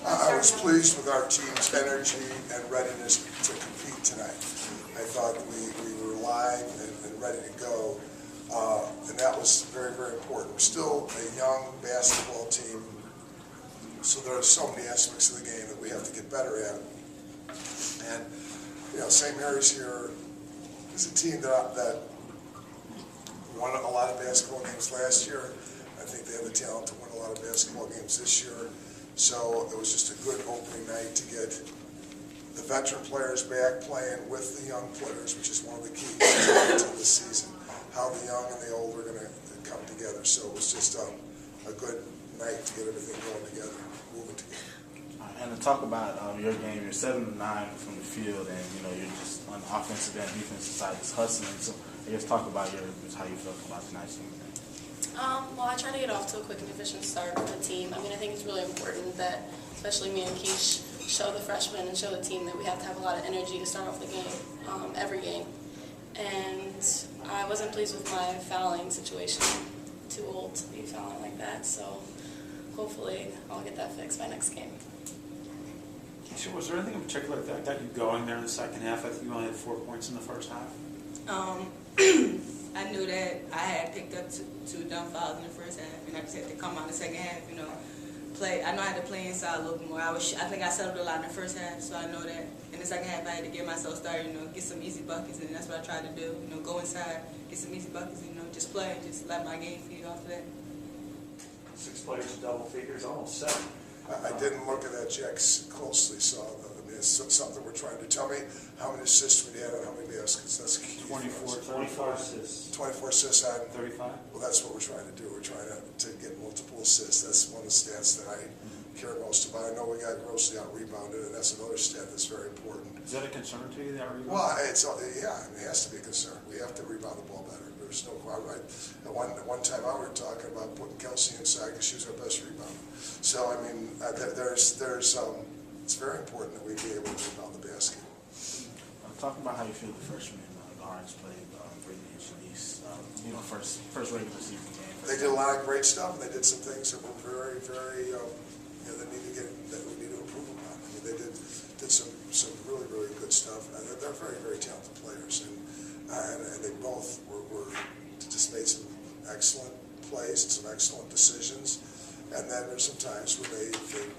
I was pleased with our team's energy and readiness to compete tonight. I thought we were live and ready to go, and that was very, very important. We're still a young basketball team, so there are so many aspects of the game that we have to get better at. And St. Mary's here is a team that won a lot of basketball games last year. I think they have the talent to win a lot of basketball games this year. So it was just a good opening night to get the veteran players back playing with the young players, which is one of the keys to this season, how the young and the old are going to come together. So it was just a good night to get everything going together, moving together. And to talk about your game, you're 7-9 from the field, and you're just on the offensive and defensive side, just hustling. So I guess talk about how you felt about tonight's game. Well, I try to get off to a quick and efficient start with the team. I think it's really important that, especially me and Keish, show the freshmen and show the team that we have to have a lot of energy to start off the game, every game. And I wasn't pleased with my fouling situation. Too old to be fouling like that, so hopefully I'll get that fixed by next game. Keisha, was there anything in particular that got you going there in the second half? I think you only had 4 points in the first half. I knew that I had picked up two dumb fouls in the first half, and I just had to come out in the second half, play. I know I had to play inside a little bit more. I think I settled a lot in the first half, so I know that in the second half I had to get myself started, get some easy buckets, and that's what I tried to do. Go inside, get some easy buckets, just play and just let my game feed off of that. 6 players, double figures, almost 7. I didn't look at that, Jack, closely, so it's something we're trying to tell me how many assists we had on how many baskets. That's key. 24 assists. 24 assists on 35. Well, that's what we're trying to do. We're trying to get multiple assists. That's one of the stats that I care most about. I know we got grossly out rebounded, and that's another stat that's very important. Is that a concern to you, that rebound? Well, it has to be a concern. We have to rebound the ball better. There's no right. At one time out, we were talking about putting Kelsey inside because she was our best rebounder. So it's very important that we be able to rebound the basket. Talk about how you feel the freshmen guards played Brittany and Shanice. First regular season game. They did a lot of great stuff, and they did some things that were very, very that we need to improve upon. They did some really, really good stuff. And they're very, very talented players, and they both were just made some excellent plays and some excellent decisions. And then there's some times where they didn't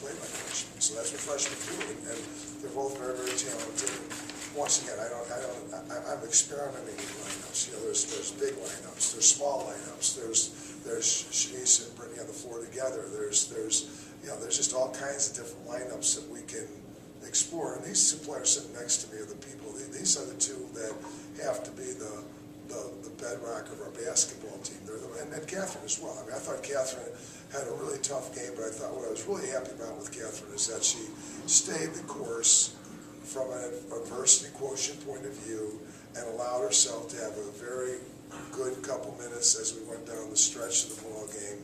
play like freshmen. So that's what freshmen do, and they're both very, very talented. And once again, I'm experimenting with lineups. There's big lineups, there's small lineups, there's Shanice and Brittany on the floor together. There's just all kinds of different lineups that we can explore. And these two players sitting next to me are the people. These are the two that have to be the bedrock of our basketball team. And Catherine as well. I thought Catherine had a really tough game, but I thought what I was really happy about with Catherine is that she stayed the course from an adversity quotient point of view and allowed herself to have a very good couple minutes as we went down the stretch of the ball game.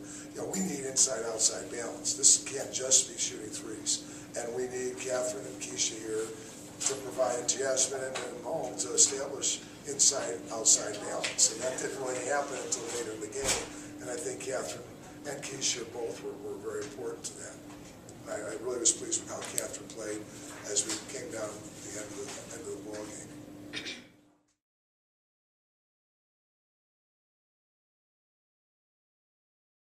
We need inside-outside balance. This can't just be shooting threes. And we need Catherine and Keisha here to provide Jasmine and Mo to establish inside-outside balance. And that didn't really happen until later in the game. And I think Catherine and Keisha both were very important to that. I really was pleased with how Catherine played as we came down to the end of the ball game.